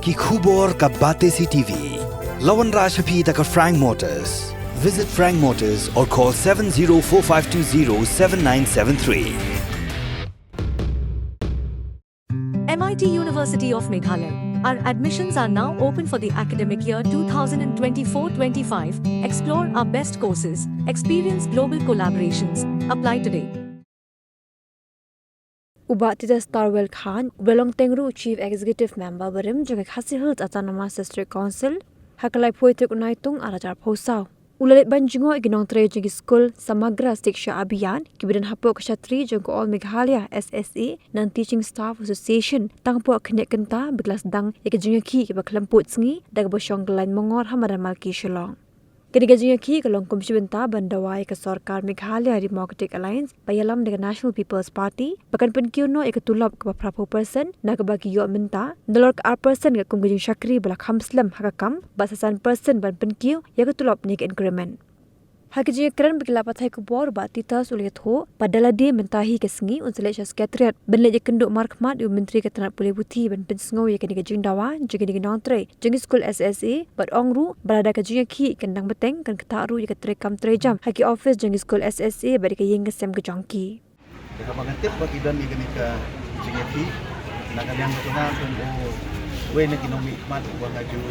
ki khubor ka bate CTV. Lawan Rashaphi taka Frank Motors. Visit Frank Motors or call 7045207973. MIT University of Meghalaya. Our admissions are now open for the academic year 2024-25. Explore our best courses, experience global collaborations. Apply today. Ubatida Starwell Khan, Welong Tengru Chief Executive Member Barim Jagak Hasihult Autonomous District Council, Hakalai Poetic Unaitung Arajar Posau. Ulalit banjingo iginong tre jagi school Samagra Siksha Abhiyan kibidan hapo kshatri jangko All Meghalaya SSA nan Teaching Staff Association tangpo kenya kenta biglas dang ikajinga ki kibaklamput sngi dag bosyong gelain mongor hamaran malki Shillong. Kini ki kalong komisi benta bandawai ke Sarkar Meghalaya Democratic Alliance payalam dengan National People's Party bahkan penkiuno ikatulap ke beberapa person na kebagi yo benta dalor ke person ke kumgajing syakri balak hamslam hakakam basasan person ban penkiu ya ketulap ni ke increment. Hakijing keren berkelapat hai kubor batita sulit ho padahal dia mentahi ke sengi unselek sekretariat benle je kenduk markmat u menteri ketenaga pulih putih ban pensengau ya kini kejing dawa jadi kini nontre jengi school SSA bat ongru berada kejing ki kendang beteng kan ketaru ya ketrekam trejam haki office jengi school SSA bari ke yeng kesem ke jongki. Dekat mengatip bagi dan ni kini ke kejing ki nak yang ketengah pun we nak ekonomi mat buang aju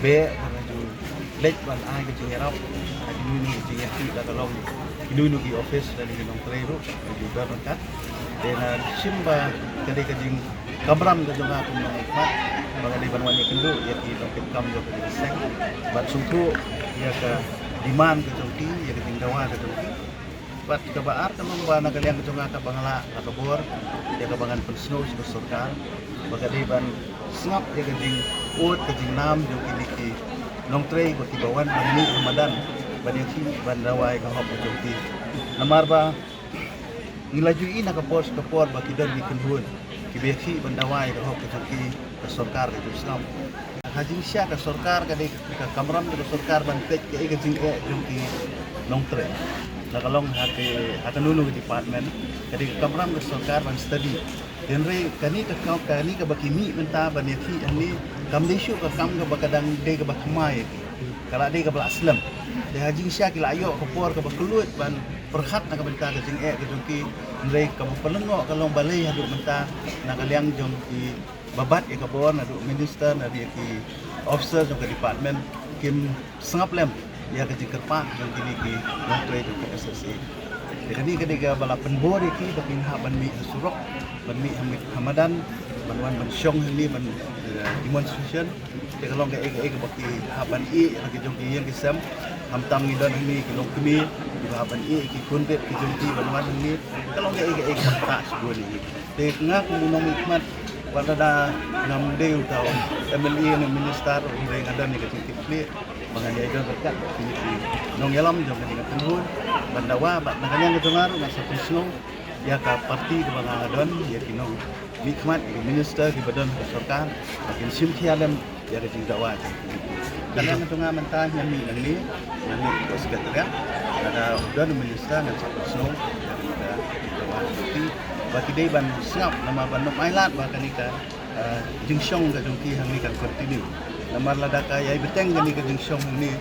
be aju lek ban ai kejing rap ini kejing ki dah tolong ini di office dan di nong treru juga berkat dan simba kali kejing kamram ke jonga pun mat bagi banwan ni kendu ya ki dokter kam jo ke sek bat sungku ya ke demand ke jongki ya ke tinggawa ke jongki bat ke baar tamang bana kalian ke jonga ka bangala ka bor ya ke bangan pensno si Sarkar bagi ban sngap ya kejing ut kejing nam jo ki nong tre ko tibawan ni Ramadan banyak si bandawai ka hop jongki namar ba ngilajui na ka por bagi dan di kenhun kibeki bandawai ka hop jongki ke Sarkar itu Islam hajing sia ke Sarkar ka de ka kamram ke Sarkar ban tek ke jing jongki nong tre na kalong hati nunu ke department kadi kamram ke Sarkar ban study dan re kani ka bakimi menta banyak si ani kam desu ka kam ka bakadang de ka bakmai kala de ka aslam de haji sia kila ayo ka por ka bakelut ban perhat na ka benta ka jing ke jongki re ka pelengo kalong balai hadu menta na kaliang jongki babat ka bon hadu minister na dia ki officer jong ka department kim sangap lem ya ka jing kerpa jong kini ki menteri ke SSA kani ga bala penbor ki bakin ha ban mi surok ban mi Hamadan banwan ban syong ni ban demonstration de kalong ga baki ha ban lagi jong ki yang kisam hamtam ni dan ni kalong kemi ha ban ki kundet ki jong ki banwan ni kalong ga ta sebut ni de ngak munong hikmat pada da ngam deu tau MLA ni minister ring ada ni ka tikli mengajai dan berkat ini nong yalam jom dengan tenun bandawa bat nakanya ngedengar masa pensno ya ka parti ke bangadon ya kinong nikmat ke minister di badan Sarkar makin simtialem ya ke dawa kalian ngedengar mentah yang ni ke sekretariat ada dan minister dan pensno ya kita dawa jadi bagi dia ban siap nama ban mailat bahkan ika jingsyong ke jongki hang ni kan continue namar ladaka yai beteng gani ke jingsyong ni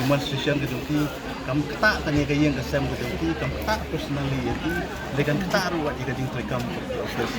demonstration ke jongki kam ketak tanya ke yang kesem ke jongki kam ketak personally yati dengan ketak ruat jika jing trekam office